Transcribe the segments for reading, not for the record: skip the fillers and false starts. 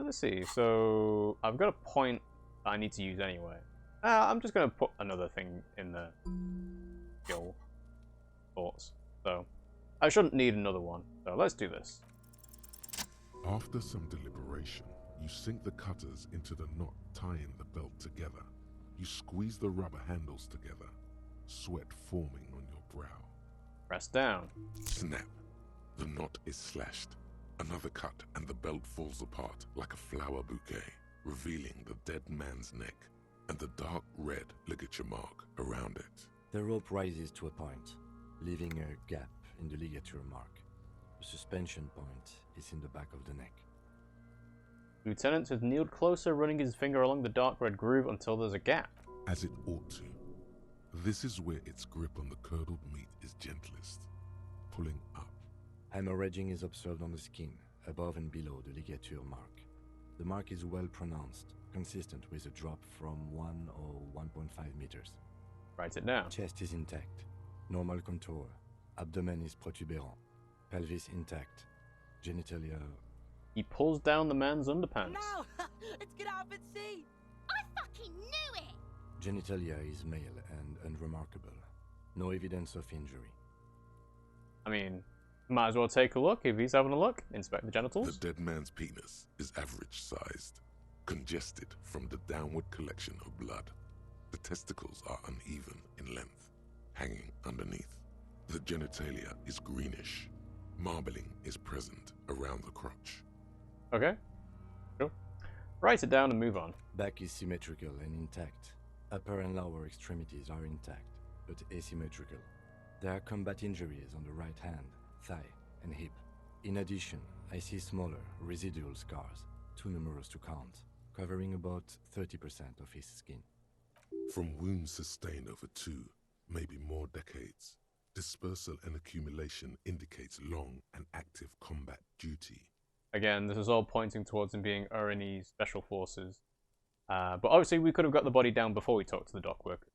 let's see. So I've got a point that I need to use anyway. I'm just gonna put another thing in the skill thoughts. So I shouldn't need another one. So let's do this. After some deliberation, you sink the cutters into the knot tying the belt together. You squeeze the rubber handles together, sweat forming on your brow. Press down. Snap. The knot is slashed. Another cut and the belt falls apart like a flower bouquet, revealing the dead man's neck and the dark red ligature mark around it. The rope rises to a point, leaving a gap in the ligature mark. The suspension point is in the back of the neck. Lieutenant has kneeled closer, running his finger along the dark red groove until there's a gap. As it ought to. This is where its grip on the curdled meat is gentlest, pulling up. Hemorrhaging is observed on the skin, above and below the ligature mark. The mark is well pronounced, consistent with a drop from 1 or 1.5 meters. Write it down. Chest is intact, normal contour. Abdomen is protuberant, pelvis intact, genitalia. He pulls down the man's underpants. No! Let's get out and see! I fucking knew it! Genitalia is male and unremarkable. No evidence of injury. I mean, might as well take a look if he's having a look. Inspect the genitals. The dead man's penis is average sized, congested from the downward collection of blood. The testicles are uneven in length, hanging underneath. The genitalia is greenish. Marbling is present around the crotch. Okay. Sure. Write it down and move on. Back is symmetrical and intact. Upper and lower extremities are intact, but asymmetrical. There are combat injuries on the right hand, thigh, and hip. In addition, I see smaller, residual scars, too numerous to count, covering about 30% of his skin. From wounds sustained over 2, maybe more decades, dispersal and accumulation indicates long and active combat duty. Again, this is all pointing towards him being RNE Special Forces. But obviously we could have got the body down before we talked to the dock worker.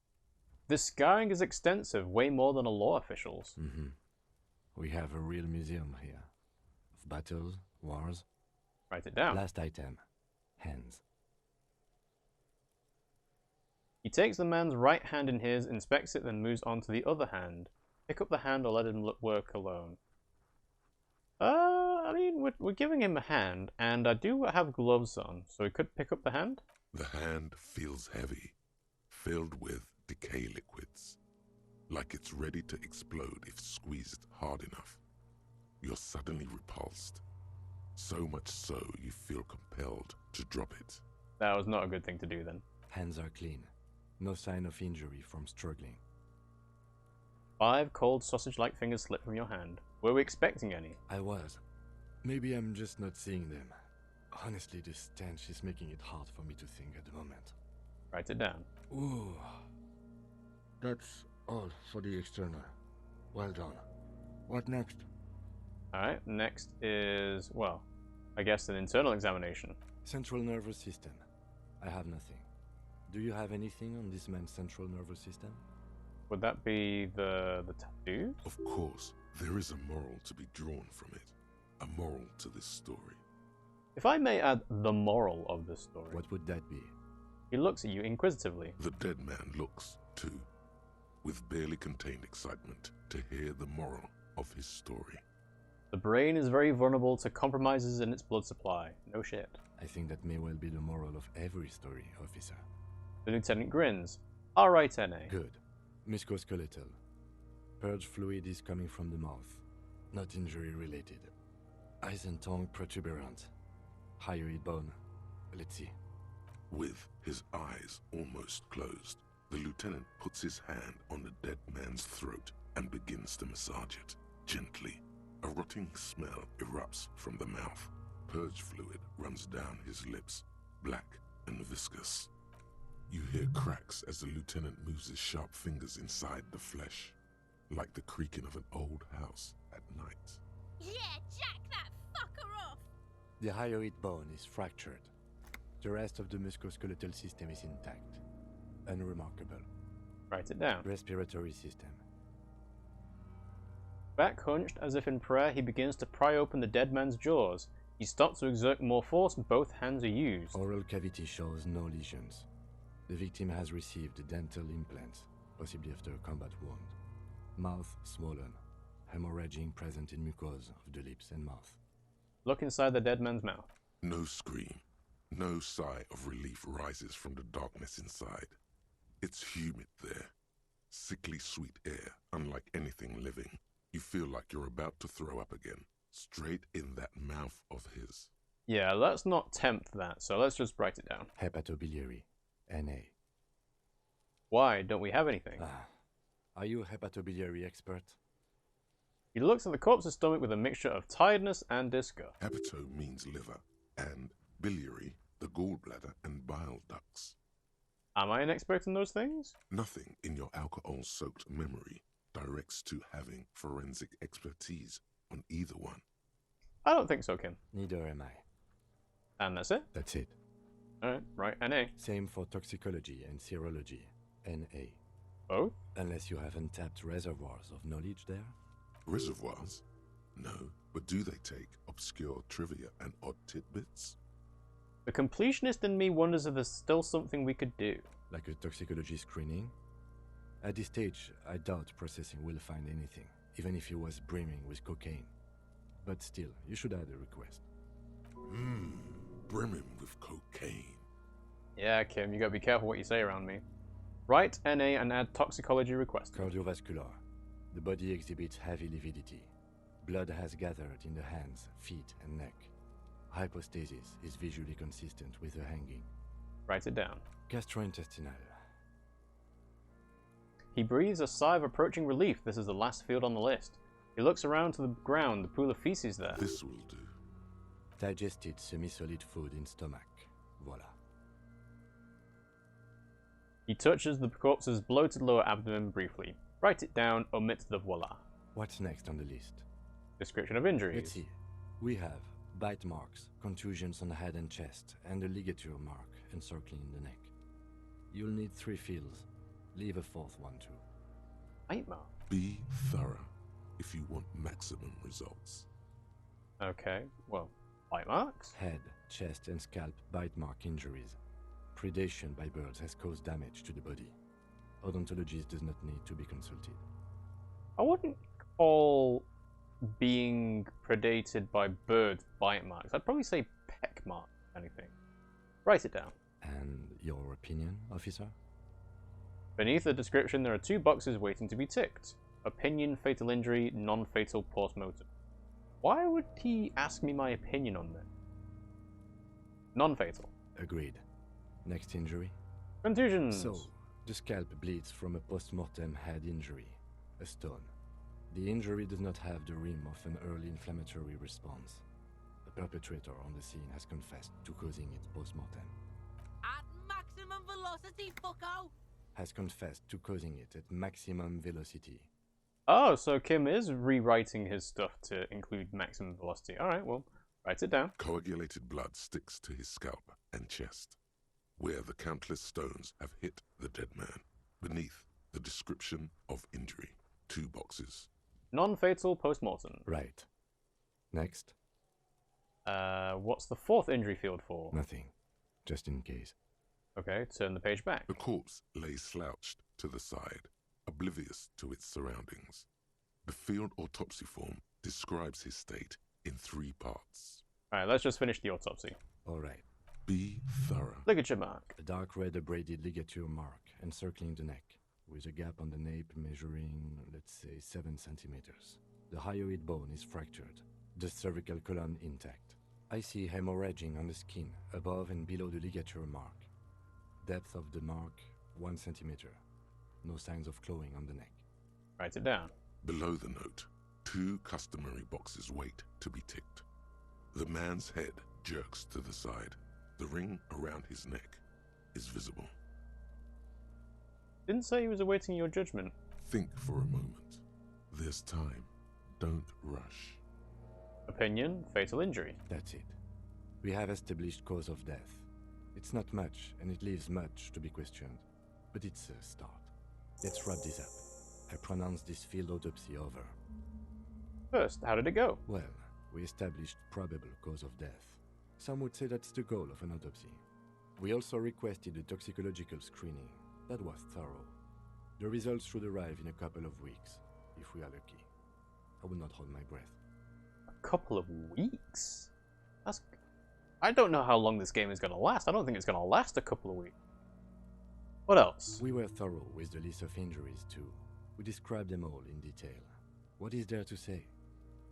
This scarring is extensive, way more than a law official's. We have a real museum here. Of battles, wars. Write it down. Last item. Hands. He takes the man's right hand in his, inspects it, then moves on to the other hand. Pick up the hand or let him work alone. I mean, we're giving him a hand, and I do have gloves on, so he could pick up the hand. The hand feels heavy, filled with decay liquids, like it's ready to explode if squeezed hard enough. You're suddenly repulsed, so much so you feel compelled to drop it. That was not a good thing to do then. Hands are clean. No sign of injury from struggling. 5 cold sausage-like fingers slip from your hand. Were we expecting any? I was. Maybe I'm just not seeing them. Honestly, this stench is making it hard for me to think at the moment. Write it down. Ooh. That's all for the external. Well done. What next? Alright, next is, well, I guess an internal examination. Central nervous system. I have nothing. Do you have anything on this man's central nervous system? Would that be the tattoo? Of course, there is a moral to be drawn from it. A moral to this story. If I may add the moral of this story. What would that be? He looks at you inquisitively. The dead man looks, too, with barely contained excitement to hear the moral of his story. The brain is very vulnerable to compromises in its blood supply. No shit. I think that may well be the moral of every story, officer. The lieutenant grins. Alright, N.A. Good. Musculoskeletal. Purge fluid is coming from the mouth. Not injury related. Eyes and tongue protuberant. Hyoid bone. Let's see. With his eyes almost closed, the lieutenant puts his hand on the dead man's throat and begins to massage it, gently. A rotting smell erupts from the mouth. Purge fluid runs down his lips, black and viscous. You hear cracks as the lieutenant moves his sharp fingers inside the flesh, like the creaking of an old house at night. Yeah, jack that fucker off! The hyoid bone is fractured. The rest of the musculoskeletal system is intact. Unremarkable. Write it down. Respiratory system. Back hunched as if in prayer, he begins to pry open the dead man's jaws. He stopped to exert more force, both hands are used. Oral cavity shows no lesions. The victim has received dental implants, possibly after a combat wound. Mouth swollen, hemorrhaging present in mucosa of the lips and mouth. Look inside the dead man's mouth. No scream, no sigh of relief rises from the darkness inside. It's humid there. Sickly sweet air, unlike anything living. You feel like you're about to throw up again, straight in that mouth of his. Yeah, let's not tempt that, so let's just write it down. Hepatobiliary, NA. Why don't we have anything? Are you a hepatobiliary expert? He looks at the corpse's stomach with a mixture of tiredness and disgust. Hepato means liver, and biliary, the gallbladder and bile ducts. Am I an expert in those things? Nothing in your alcohol-soaked memory directs to having forensic expertise on either one. I don't think so, Kim. Neither am I. And that's it? That's it. Alright, right, NA. Same for toxicology and serology, NA. Both? Unless you have untapped reservoirs of knowledge there? Reservoirs? No, but do they take obscure trivia and odd tidbits? The completionist in me wonders if there's still something we could do. Like a toxicology screening? At this stage, I doubt processing will find anything, even if it was brimming with cocaine. But still, you should add a request. Brimming with cocaine. Yeah, Kim, you gotta be careful what you say around me. Write NA and add toxicology request. Cardiovascular. The body exhibits heavy lividity. Blood has gathered in the hands, feet, and neck. Hypostasis is visually consistent with the hanging. Write it down. Gastrointestinal. He breathes a sigh of approaching relief. This is the last field on the list. He looks around to the ground, the pool of feces there. This will do. Digested semi-solid food in stomach. Voila. He touches the corpse's bloated lower abdomen briefly. Write it down, omit the voila. What's next on the list? Description of injuries. Let's see. We have bite marks, contusions on the head and chest, and a ligature mark encircling the neck. You'll need 3 fields. Leave a 4th one too. Bite mark. Be thorough if you want maximum results. Okay, well, bite marks? Head, chest, and scalp bite mark injuries. Predation by birds has caused damage to the body. Odontologist does not need to be consulted. I wouldn't call being predated by birds bite marks. I'd probably say peck mark, if anything. Write it down. And your opinion, officer? Beneath the description, there are 2 boxes waiting to be ticked. Opinion, fatal injury, non-fatal post-mortem. Why would he ask me my opinion on this? Non-fatal. Agreed. Next injury? Contusions. So, the scalp bleeds from a post-mortem head injury, a stone. The injury does not have the rim of an early inflammatory response. The perpetrator on the scene has confessed to causing it post-mortem. At maximum velocity, fucko! Has confessed to causing it at maximum velocity. Oh, so Kim is rewriting his stuff to include maximum velocity. Alright, well, write it down. Coagulated blood sticks to his scalp and chest, where the countless stones have hit the dead man. Beneath, the description of injury. 2 boxes. Non-fatal post-mortem. Right. Next? What's the 4th injury field for? Nothing. Just in case. Okay, turn the page back. The corpse lay slouched to the side, oblivious to its surroundings. The field autopsy form describes his state in 3 parts. Alright, let's just finish the autopsy. Alright. Be thorough. Ligature mark. A dark red abraded ligature mark encircling the neck, with a gap on the nape measuring, let's say, 7 centimeters. The hyoid bone is fractured, the cervical column intact. I see hemorrhaging on the skin, above and below the ligature mark. Depth of the mark, 1 centimeter. No signs of clawing on the neck. Write it down. Below the note, 2 customary boxes wait to be ticked. The man's head jerks to the side. The ring around his neck is visible. Didn't say he was awaiting your judgment. Think for a moment. There's time. Don't rush. Opinion, fatal injury. That's it. We have established cause of death. It's not much, and it leaves much to be questioned. But it's a start. Let's wrap this up. I pronounce this field autopsy over. First, how did it go? Well, We established probable cause of death. Some would say that's the goal of an autopsy. We also requested a toxicological screening. That was thorough. The results should arrive in a couple of weeks, if we are lucky. I will not hold my breath. A couple of weeks? That's... I don't know how long this game is going to last. I don't think it's going to last a couple of weeks. What else? We were thorough with the list of injuries too. We described them all in detail. What is there to say?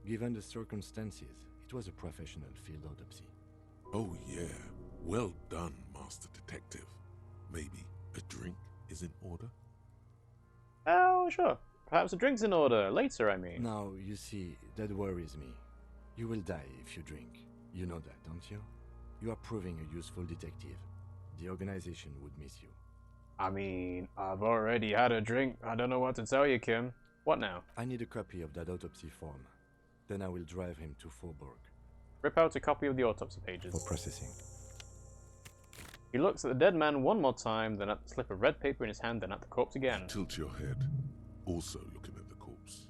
Given the circumstances, it was a professional field autopsy. Oh yeah, well done, Master Detective. Maybe a drink is in order? Oh, sure. Perhaps a drink's in order. Later, I mean. Now, you see, that worries me. You will die if you drink. You know that, don't you? You are proving a useful detective. The organization would miss you. I mean, I've already had a drink. I don't know what to tell you, Kim. What now? I need a copy of that autopsy form. Then I will drive him to Faubourg. Rip out a copy of the autopsy pages. For processing. He looks at the dead man one more time, then at the slip of red paper in his hand, then at the corpse again. Tilt your head, also looking at the corpse.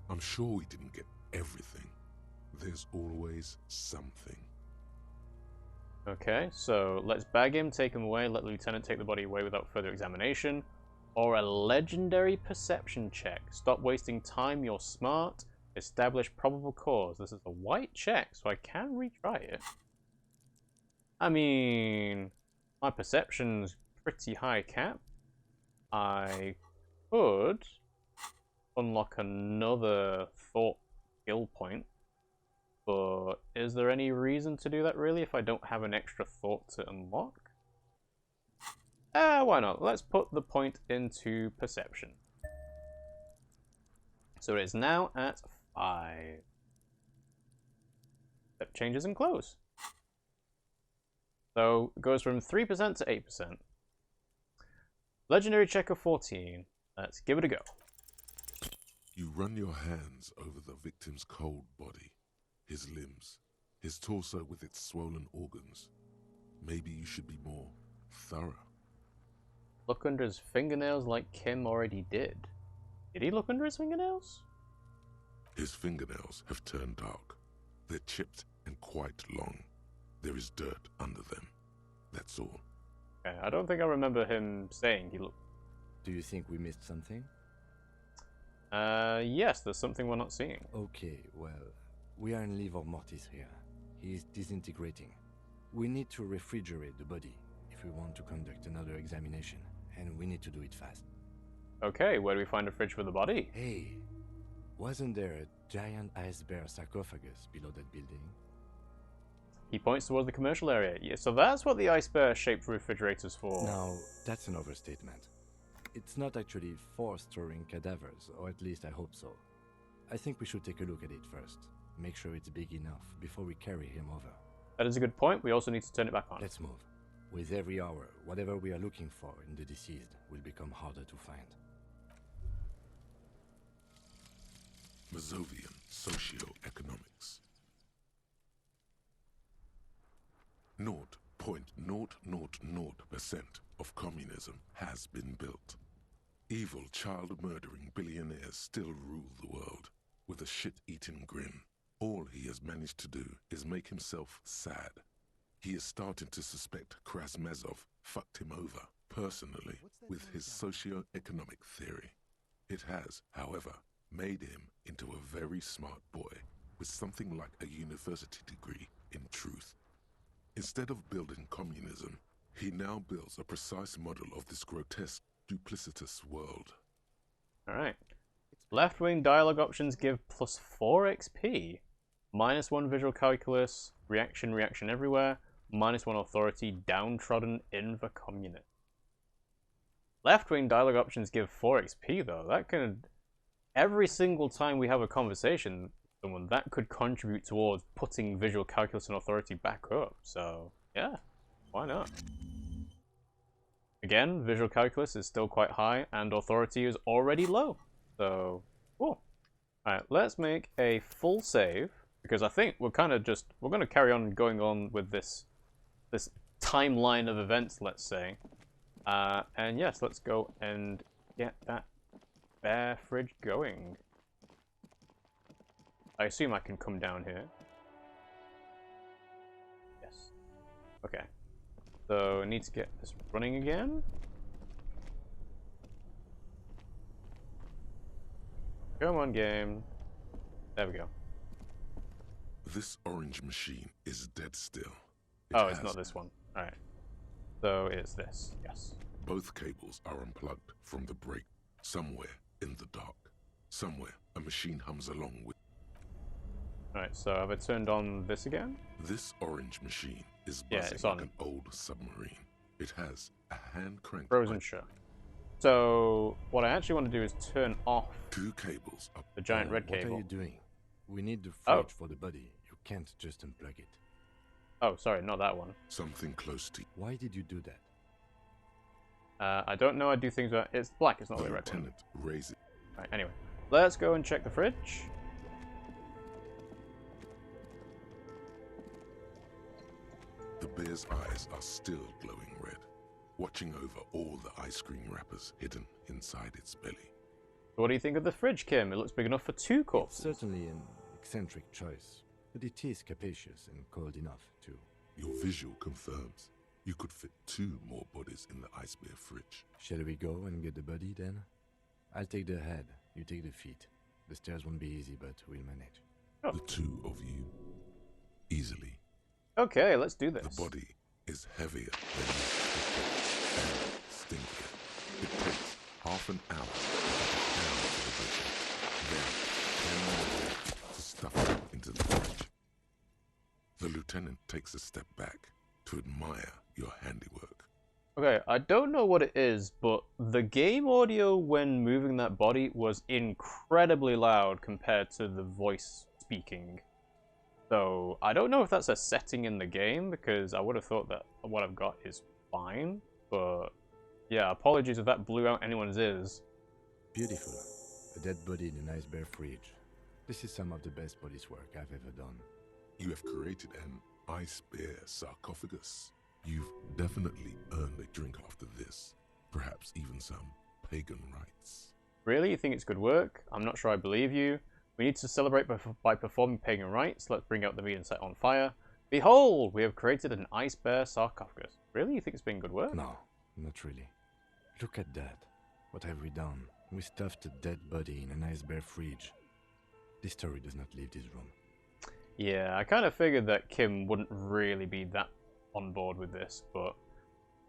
I'm sure we didn't get everything. There's always something. Okay, so let's bag him, take him away, let the lieutenant take the body away without further examination. Or a legendary perception check. Stop wasting time, you're smart. Establish probable cause. This is a white check, so I can retry it. I mean, my perception's pretty high cap. I could unlock another thought skill point. But is there any reason to do that really if I don't have an extra thought to unlock? Why not? Let's put the point into perception. So it is now at 5. That changes and close. So it goes from 3% to 8%. Legendary check of 14. Let's give it a go. You run your hands over the victim's cold body, his limbs, his torso with its swollen organs. Maybe you should be more thorough. Look under his fingernails like Kim already did. Did he look under his fingernails? His fingernails have turned dark. They're chipped and quite long. There is dirt under them. That's all. Okay, I don't think I remember him saying he looked... Do you think we missed something? Yes, there's something we're not seeing. Okay, well, we are in livor mortis here. He is disintegrating. We need to refrigerate the body if we want to conduct another examination, and we need to do it fast. Okay, where do we find a fridge for the body? Hey, wasn't there a giant ice bear sarcophagus below that building? He points towards the commercial area. Yeah, so that's what the ice bear-shaped refrigerator's for. Now, that's an overstatement. It's not actually for storing cadavers, or at least I hope so. I think we should take a look at it first. Make sure it's big enough before we carry him over. That is a good point. We also need to turn it back on. Let's move. With every hour, whatever we are looking for in the deceased will become harder to find. Mazovian Socioeconomics. 0.000% of communism has been built. Evil child-murdering billionaires still rule the world with a shit-eating grin. All he has managed to do is make himself sad. He is starting to suspect Krasmezov fucked him over, personally, with his socio-economic theory. It has, however, made him into a very smart boy with something like a university degree in truth. Instead of building communism, he now builds a precise model of this grotesque, duplicitous world. Alright. Left-wing dialogue options give plus 4 XP. -1 visual calculus, reaction everywhere, -1 authority, downtrodden in the communist. Left-wing dialogue options give 4 XP though. That can... Every single time we have a conversation with someone, that could contribute towards putting visual calculus and authority back up. So, yeah, why not? Again, visual calculus is still quite high, and authority is already low. So, cool. Alright, let's make a full save, because I think we're kind of just... We're going to carry on going on with this timeline of events, let's say. And yes, let's go and get that bear fridge going. I assume I can come down here. Yes. Okay. So I need to get this running again. Come on, game. There we go. This orange machine is dead still. Oh, it's not this one. Alright. So it's this. Yes. Both cables are unplugged from the break. Somewhere in the dark. Somewhere a machine hums along with. Alright, so have I turned on this again? This orange machine is Yeah, buzzing it's like on. an old submarine. It has a hand crank. Frozen shut. So what I actually want to do is turn off Two cables up. the giant red What cable. are you doing? We need the Oh. fridge for the body. You can't just unplug it. Oh, sorry, not that one. Something close to Why did you do that? I don't know. I do things where it's black. It's not the the red one. lieutenant. Raises. Right, anyway, let's go and check the fridge. The bear's eyes are still glowing red, watching over all the ice cream wrappers hidden inside its belly. What do you think of the fridge, Kim? It looks big enough for 2 It's corpses. certainly an eccentric choice, but it is capacious and cold enough, too. Your visual confirms you could fit 2 more bodies in the ice bear fridge. Shall we go and get the body, then? I'll take the head, you take the feet. The stairs won't be easy, but we'll manage. The 2 of you, easily. Okay, let's do this. The body is heavier than you expected and stinkier. It takes half an hour to get it down to the butcher, then 10 minutes to stuff it into the fridge. The lieutenant takes a step back to admire your handiwork. Okay, I don't know what it is, but the game audio when moving that body was incredibly loud compared to the voice speaking. So I don't know if that's a setting in the game, because I would have thought that what I've got is fine. But yeah, apologies if that blew out anyone's ears. Beautiful. A dead body in an ice bear fridge. This is some of the best police work I've ever done. You have created an ice bear sarcophagus. You've definitely earned a drink after this. Perhaps even some pagan rites. Really? You think it's good work? I'm not sure I believe you. We need to celebrate by performing pagan rites. Let's bring out the meat and set on fire. Behold, we have created an ice bear sarcophagus. Really? You think it's been good work? No, not really. Look at that. What have we done? We stuffed a dead body in an ice bear fridge. This story does not leave this room. Yeah, I kind of figured that Kim wouldn't really be that on board with this, but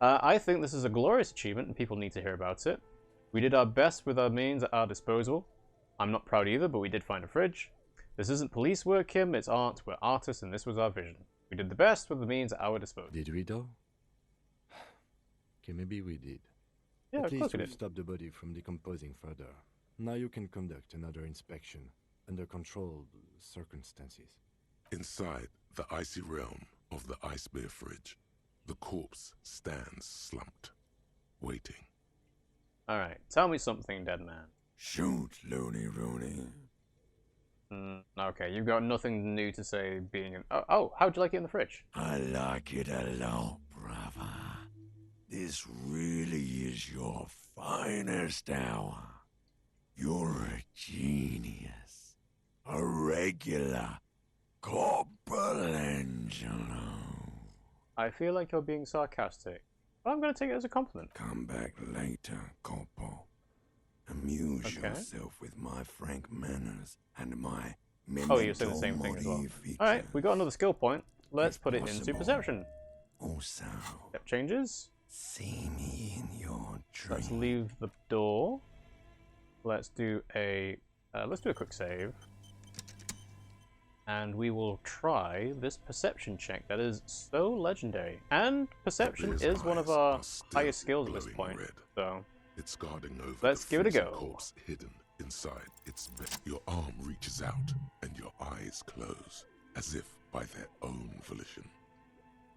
I think this is a glorious achievement and people need to hear about it. We did our best with our means at our disposal. I'm not proud either, but we did find a fridge. This isn't police work, Kim, it's art. We're artists and this was our vision. We did the best with the means at our disposal. Did we though? Okay, maybe we did. Yeah, At of least course we we've did. stopped the body from decomposing further. Now you can conduct another inspection under controlled circumstances. Inside the icy realm of the ice bear fridge, the corpse stands slumped, waiting. Alright, tell me something, dead man. Shoot, Looney Rooney. Okay, you've got nothing new to say being in... Oh, how'd you like it in the fridge? I like it a lot, brother. This really is your finest hour. You're a genius. A regular Corporal Angelo. I feel like you're being sarcastic, but I'm going to take it as a compliment. Come back later, Corporal. Amuse Okay. yourself with my frank manners and my Oh, you're saying the same thing as well. Alright, we got another skill point. Let's put it into possible. perception. Also, Step changes. see me in your Let's dream. leave the door. Let's do a quick save. And we will try this perception check that is so legendary. And perception Bear's is one of eyes our are still highest skills at this glowing point. red. So It's guarding over Let's the give it a frozen go. corpse hidden inside its bed. Your arm reaches out and your eyes close, as if by their own volition.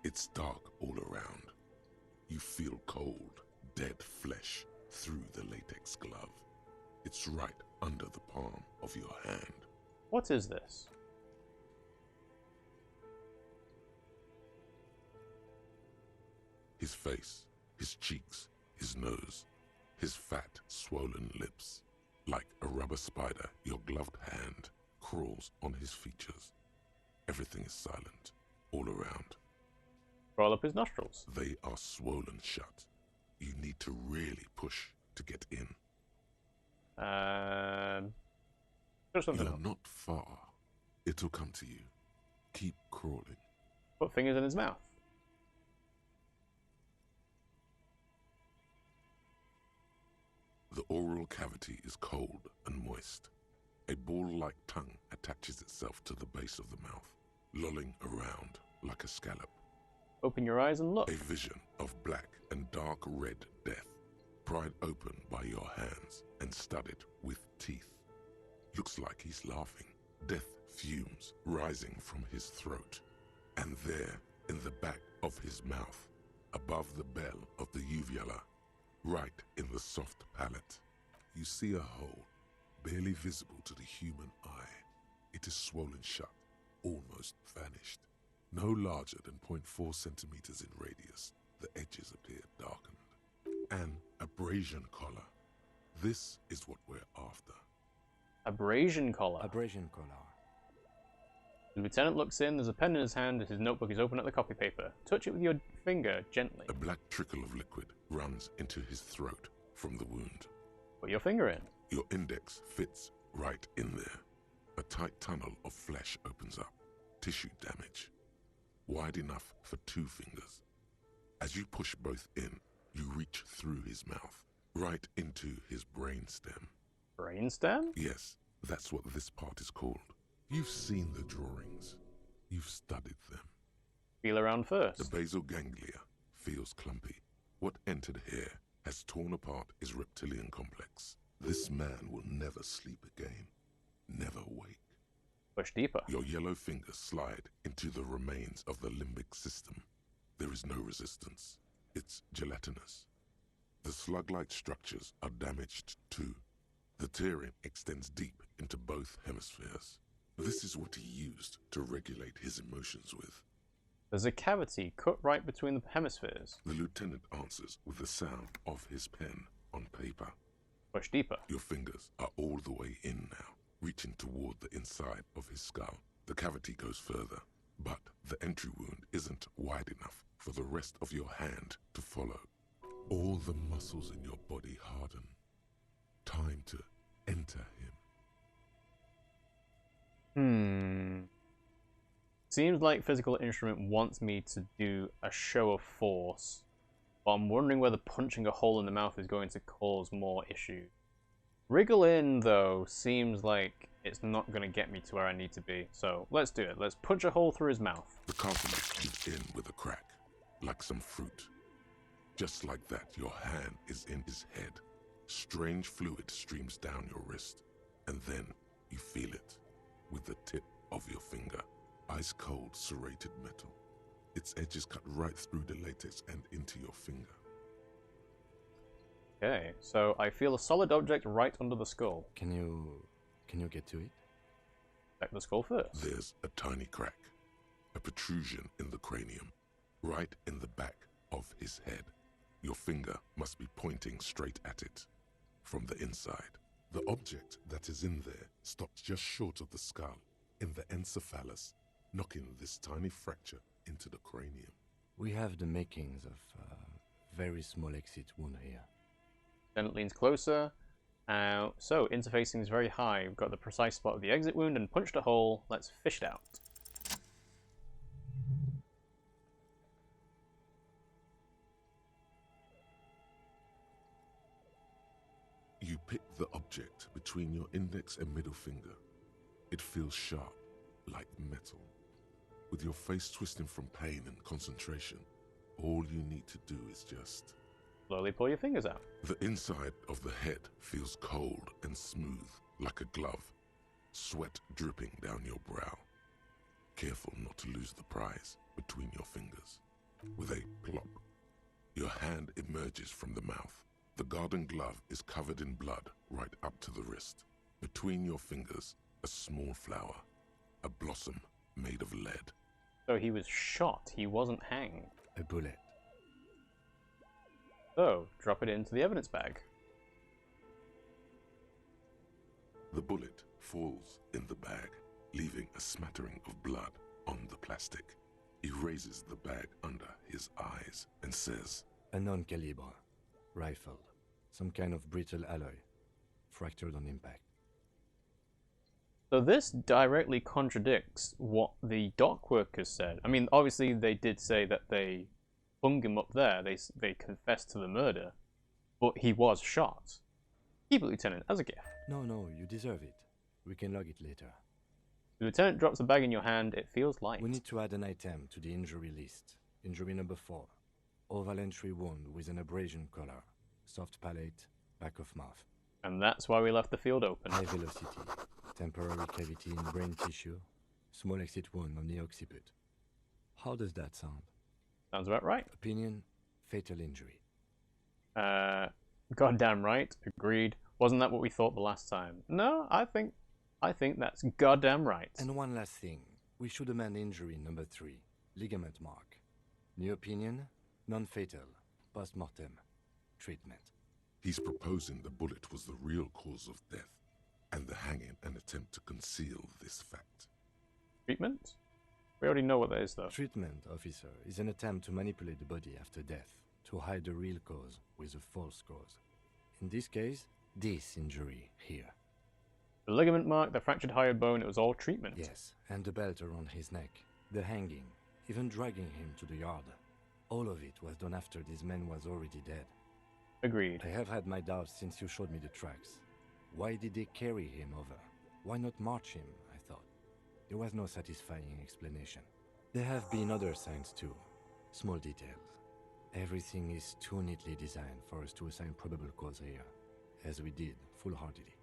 It's dark all around. You feel cold, dead flesh through the latex glove. It's right under the palm of your hand. what is this? His face, his cheeks, his nose, his fat, swollen lips. Like a rubber spider, your gloved hand crawls on his features. Everything is silent, all around. Roll up his nostrils. They are swollen shut. You need to really push to get in. Put something You're up. not far. It'll come to you. Keep crawling. Put fingers in his mouth. The oral cavity is cold and moist. A ball-like tongue attaches itself to the base of the mouth, lolling around like a scallop. Open your eyes and look. A vision of black and dark red death, pried open by your hands and studded with teeth. Looks like he's laughing. Death fumes rising from his throat. And there, in the back of his mouth, above the bell of the uvula, right in the soft palate, you see a hole, barely visible to the human eye. It is swollen shut, almost vanished. No larger than 0.4 centimeters in radius, the edges appear darkened. An abrasion collar. This is what we're after. Abrasion collar. Abrasion collar. The lieutenant looks in, there's a pen in his hand, his notebook is open at the copy paper. Touch it with your finger, gently. A black trickle of liquid runs into his throat from the wound. Put your finger in. Your index fits right in there. A tight tunnel of flesh opens up. Tissue damage. Wide enough for 2 fingers. As you push both in, you reach through his mouth, right into his brainstem. Brainstem? Yes, that's what this part is called. You've seen the drawings. You've studied them. Feel around first. The basal ganglia feels clumpy. What entered here has torn apart his reptilian complex. This man will never sleep again. Never wake. Push deeper. Your yellow fingers slide into the remains of the limbic system. There is no resistance. It's gelatinous. The slug-like structures are damaged too. The tearing extends deep into both hemispheres. This is what he used to regulate his emotions with. There's a cavity cut right between the hemispheres. The lieutenant answers with the sound of his pen on paper. Push deeper. Your fingers are all the way in now, reaching toward the inside of his skull. The cavity goes further, but the entry wound isn't wide enough for the rest of your hand to follow. All the muscles in your body harden. Time to enter him. Seems like Physical Instrument wants me to do a show of force, but I'm wondering whether punching a hole in the mouth is going to cause more issues. Wriggle in, though, seems like it's not going to get me to where I need to be, so let's do it. Let's punch a hole through his mouth. The cartilage gives in with a crack, like some fruit. Just like that, your hand is in his head. Strange fluid streams down your wrist, and then you feel it with the tip of your finger. Ice cold serrated metal. Its edges cut right through the latex and into your finger. Okay, so I feel a solid object right under the skull. Can you get to it? Check the skull first. There's a tiny crack, a protrusion in the cranium, right in the back of his head. Your finger must be pointing straight at it, from the inside. The object that is in there stops just short of the skull, in the encephalus, knocking this tiny fracture into the cranium. We have the makings of a very small exit wound here. Then it leans closer. So, interfacing is very high. We've got the precise spot of the exit wound and punched a hole. Let's fish it out. You pick the object between your index and middle finger. It feels sharp, like metal. With your face twisting from pain and concentration, all you need to do is just... Slowly pull your fingers out. The inside of the head feels cold and smooth, like a glove. Sweat dripping down your brow. Careful not to lose the prize between your fingers. With a plop, your hand emerges from the mouth. The garden glove is covered in blood right up to the wrist. Between your fingers, a small flower, a blossom made of lead. So he was shot, he wasn't hanged. A bullet. So, drop it into the evidence bag. The bullet falls in the bag. leaving a smattering of blood on the plastic. He raises the bag under his eyes and says, A non-caliber. Rifle. Some kind of brittle alloy. Fractured on impact. So this directly contradicts what the dock workers said. I mean, obviously they did say that they hung him up there. They confessed to the murder, but he was shot. Keep it, Lieutenant, as a gift. No, you deserve it. We can log it later. The Lieutenant drops the bag in your hand. It feels light. We need to add an item to the injury list. Injury number 4. Oval entry wound with an abrasion collar. Soft palate, back of mouth. And that's why we left the field open. High velocity. Temporary cavity in brain tissue. Small exit wound on the occiput. How does that sound? Sounds about right. Opinion, fatal injury. Goddamn right. Agreed. Wasn't that what we thought the last time? No, I think that's goddamn right. And one last thing. We should amend injury number 3. Ligament mark. New opinion, non-fatal. Post-mortem. Treatment. he's proposing the bullet was the real cause of death, and the hanging an attempt to conceal this fact. Treatment? We already know what that is, though. Treatment, officer, is an attempt to manipulate the body after death, to hide the real cause with a false cause. In this case, this injury here. The ligament mark, the fractured hyoid bone, it was all treatment. Yes, and the belt around his neck, the hanging, even dragging him to the yard. All of it was done after this man was already dead. Agreed. I have had my doubts since you showed me the tracks. Why did they carry him over? Why not march him, I thought. There was no satisfying explanation. There have been other signs too. Small details. Everything is too neatly designed for us to assign probable cause here, as we did, full-heartedly.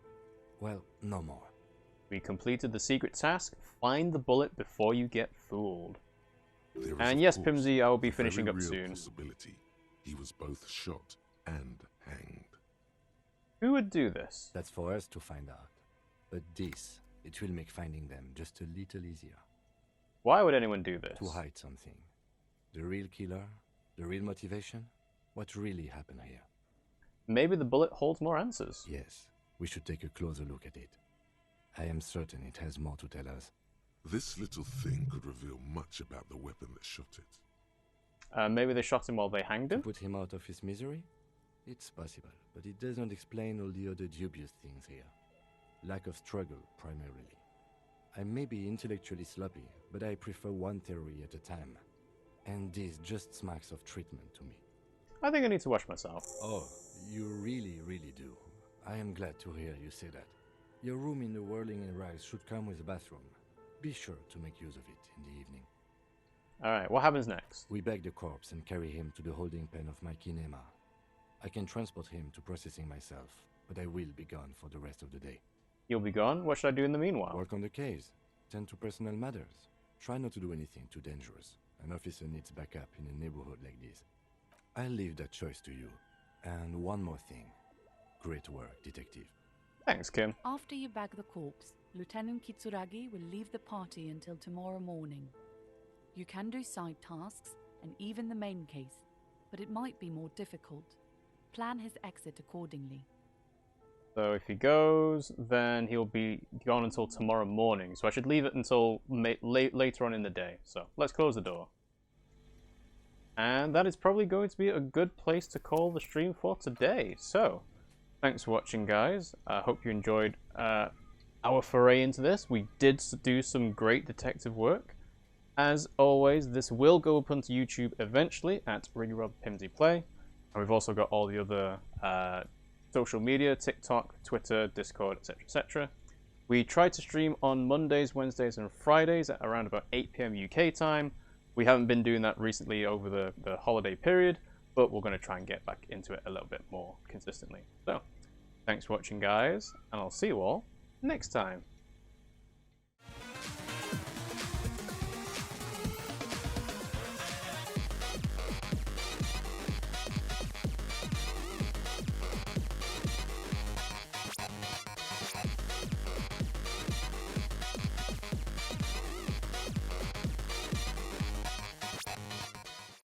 Well, no more. We completed the secret task. Find the bullet before you get fooled. And yes, Pimmsy, I will be finishing up soon. Possibility. He was both shot and hanged. Who would do this? That's for us to find out. But this, it will make finding them just a little easier. Why would anyone do this? To hide something. The real killer, the real motivation, what really happened here. Maybe the bullet holds more answers. Yes, we should take a closer look at it. I am certain it has more to tell us. This little thing could reveal much about the weapon that shot it. Maybe they shot him while they hanged To him? put him out of his misery? It's possible, but it doesn't explain all the other dubious things here. Lack of struggle, primarily. I may be intellectually sloppy, but I prefer one theory at a time. And this just smacks of treatment to me. I think I need to wash myself. Oh, you really, really do. I am glad to hear you say that. Your room in the Whirling and Rags should come with a bathroom. Be sure to make use of it in the evening. Alright, what happens next? We bag the corpse and carry him to the holding pen of my kinema. I can transport him to processing myself, but I will be gone for the rest of the day. You'll be gone? What should I do in the meanwhile? Work on the case. Tend to personal matters. Try not to do anything too dangerous. An officer needs backup in a neighborhood like this. I'll leave that choice to you. And one more thing. Great work, detective. Thanks, Kim. After you bag the corpse, Lieutenant Kitsuragi will leave the party until tomorrow morning. You can do side tasks and even the main case, but it might be more difficult. Plan his exit accordingly. So if he goes, then he'll be gone until tomorrow morning. So I should leave it until later on in the day. So let's close the door. And that is probably going to be a good place to call the stream for today. So thanks for watching, guys. I hope you enjoyed our foray into this. We did do some great detective work. As always, this will go up onto YouTube eventually at RiggyRob Pimmsy Play. And we've also got all the other social media, TikTok, Twitter, Discord, etc., etc. We try to stream on Mondays, Wednesdays, and Fridays at around about 8 PM UK time. We haven't been doing that recently over the holiday period, but we're going to try and get back into it a little bit more consistently. So, thanks for watching, guys, and I'll see you all next time.